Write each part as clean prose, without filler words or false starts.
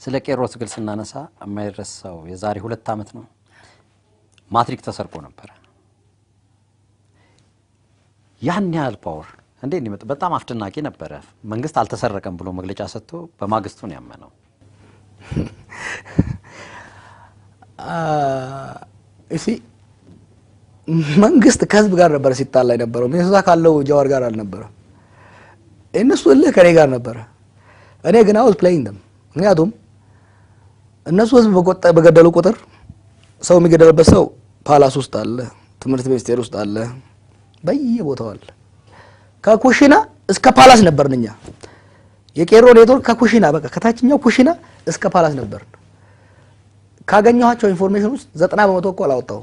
ስለ ቄሮ ትግል ስናነሳ የማይረሳው የዛሬ 2 ዓመት ነው ማትሪክ ተሰርቆ ነበር ያን ያህል ፓወር እንዴ እንዲመጣ በጣም አፍደናቂ ነበር መንግስት አልተሰረቀም ብሎ መግለጫ ሰጥቶ በማግስቱ ነው ያመነው እሺ መንግስት ከህዝብ ጋር ነበር ሲጣላ የነበረው ሚኒስትሩ ካለው ጃዋር ጋር አልነበረ እነሱ ከኔ ጋር ነበር እኔ ግን አውዝ ፕሌይንግ them ምክንያቱም እነሱ ህዝብ በገደሉ ቁጥር ሰው የሚገደልበት ሰው ፓላስ ውስጥ አለ ትምህርት ሚኒስቴር ውስጥ አለ በየቦታው አለ ከኩሽና እስከ ፓላስ ነበርንኛ የቄሮ ኔትወርክ ከኩሽና በቃ ከታችኛው ኩሽና እስከ ፓላስ ነበር ካገኘኋቸው ኢንፎርሜሽን ውስጥ 90% እኮ አላወጣው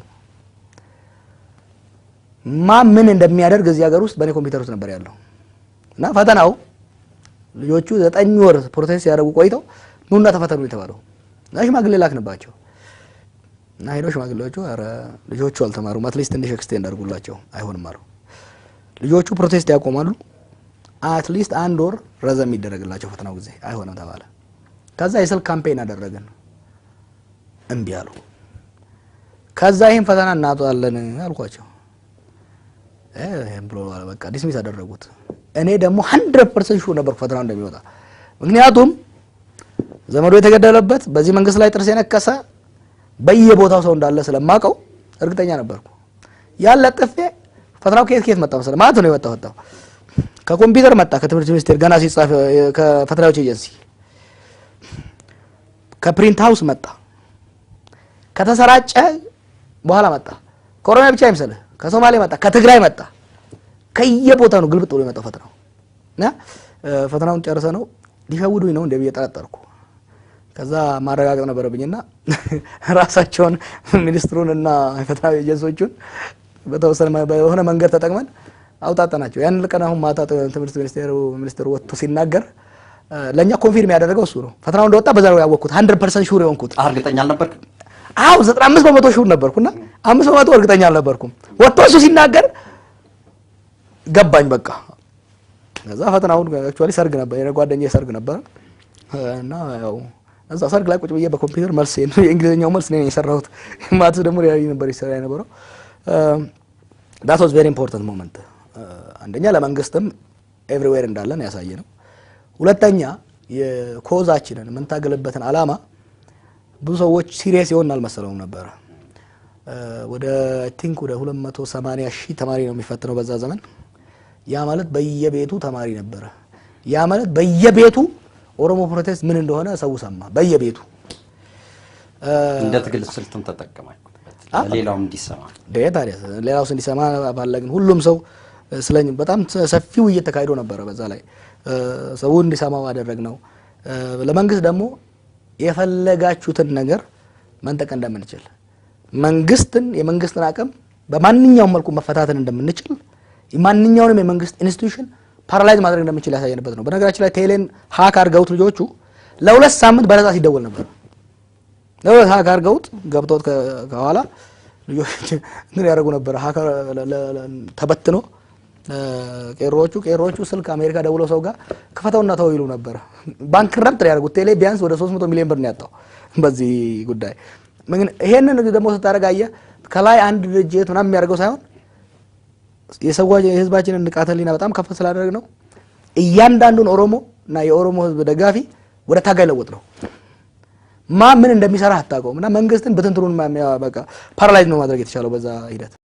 ምን እንደሚያደርግ እዚህ ሀገር ውስጥ በኔ ኮምፒውተር ውስጥ ነበር ያለው እና ፈተናው ልጆቹ 9 ወር ፕሮቴስት ያደርጉ ቆይተው ኑና ተፈተኑ የተባለው ሽማግሌ ላክንባቸው እና ሄዶ ሽማግሌዎቹ አረ ልጆቹ አልተማሩም አትሊስት ትንሽ ኤክስቴንድ አድርጉላቸው አይሆንም አሉ ልጆቹ ፕሮቴስት ያቆማሉ አትሊስት 1 ወር ረዘም ይደረግላቸው ፈተናው ጊዜ አይሆንም ተባለ ከዛ የስልክ ካምፔን አደረገን እንዴ አሉ ከዛ ይሄን ፈተና እናጣለን አልኳቸው ብሎ በቃ ዲስሚስ አደረጉት እኔ ደግሞ 100% ሹር ነበር ፈተናው እንደሚወጣ ምክንያቱም ዘመዶ የተገደለበት በዚህ መንግስት ላይ ጥርስ የነከሰ በየቦታው ሰው እንዳለ ስለማቀው እርግጠኛ ነበርኩ ያለጠፈ ፈተናው ከየት መጣ መሰለ ማለት ነው የወጣው ከኮምፒውተር መጣ ከትምህርት ሚኒስቴር ገና ሲጻፍ ከፈተናዎች ኤጀንሲ ከፕሪንት ሃውስ መጣ ከተሰራጨ በኋላ መጣ ኮሮና ብቻ አይመስልህ ከሶማሌ መጣ ከትግራይ መጣ ከየቦታው ነው ግልብጥ ብሎ የመጣው ፈተናው እና ፈተናውን ጨርሰ ነው ሊሸውዱኝ ነው እንደብዬ ተጠራጠርኩ ከዛ ማረጋገጥ ነበርብኝና ራሳቸውን ሚኒስትሩንና ፈተና ኤጀንሲዎቹን በተወሰነ በሆነ መንገድ ተጠቅመን አውጣጣናቸው ያን ለቀን አሁን ማታ ትምህርት ሚኒስትሩ ወጥቶ ሲናገር ለኛ ኮንፊርም ያደረገው እሱ ነው ፈተናው እንደወጣ በዛው ያወቅኩት 100% ሹር የሆንኩት እርግጠኛ አልነበርክ አው 95% ሹር ነበርኩና 5% እርግጠኛ አልነበርኩም ወጥቶ እሱ ሲናገር ገባኝ በቃ ከዛ ፈተናውን አክቹአሊ ሰርግ ነበር የጓደኛዬ ሰርግ ነበር እና ያው እዛ ሰርግ ላይ ቁጭ ብዬ በኮምፒውተር መልስ የእንግሊዘኛው መልስ ነው የሰራሁት ማትስ ደግሞ ያይ ነበር ይሰራ የነበረው that was very important moment አንደኛ ለመንግስትም ኤቭሪዌር እንዳለን ያሳየ ነው ሁለተኛ የኮዛችንን ምን ታገለበትን አላማ ብዙ ሰዎች ሲሪየስ ይሆናል መሰለው ነበር ወደ አይ ቲንክ ወደ 280,000 ተማሪ ነው የሚፈተነው በዛ ዘመን ያ ማለት በየቤቱ ተማሪ ነበር ያ ማለት በየቤቱ ኦሮሞ ፕሮቴስት ምን እንደሆነ ሰው ሰማ በየቤቱ እንደ ትግል ስልቱን ተጠቀማችሁ ሌላው እንዲሰማ ታዲያ ሌላው እንዲሰማ ባለግን ሁሉም ሰው ስለኝ በጣም ሰፊው እየተካሄዶ ነበር በዛ ላይ ሰው እንዲሰማው አደረግነው ለመንግስት ደግሞ የፈለጋችሁትን ነገር መንጠቅ እንደምንችል መንግስትን የመንግስትን አቅም በማንኛውም መልኩ መፈታተን እንደምንችል የማንኛውንም የመንግስት ኢንስቲትዩሽን ፓራላይዝ ማድረግ እንደምንችል ያሳየንበት ነው በነገራችን ላይ ቴሌን ሃክ አርገውት ልጆቹ ለ2 ሳምንት በነፃ ሲደወል ነበር ለሁለት ሃክ አርገውት ገብቶት ከኋላ ልጆች ምን ያደርጉ ነበር ሃከር ተበትኖ ቄሮቹ ስልክ አሜሪካ ደውለው ሰው ጋር ከፈተውና ተው ይሉ ነበር ባንክረፕት ያደርጉት ቴሌ ቢያንስ ወደ 300 ሚሊዮን ብር ነው ያጣው በዚህ ጉዳይ ምን ይሄንን ደግሞ ተታረጋየ ከላይ አንድ ድርጅት ምናምን የሚያደርገው ሳይሆን የህዝባችንን ንቃተሊና በጣም ከፍ ስላደረግ ነው እያንዳንዱን ኦሮሞ እና የኦሮሞ ህዝብ ደጋፊ ወደ ታጋይ ለውጥ ነው ምን እንደሚሰራ አታውቀውም እና መንግስትን በትንትሩን በቃ ፓራላይዝ ነው ማድረግ የተቻለው በዛ ሂደት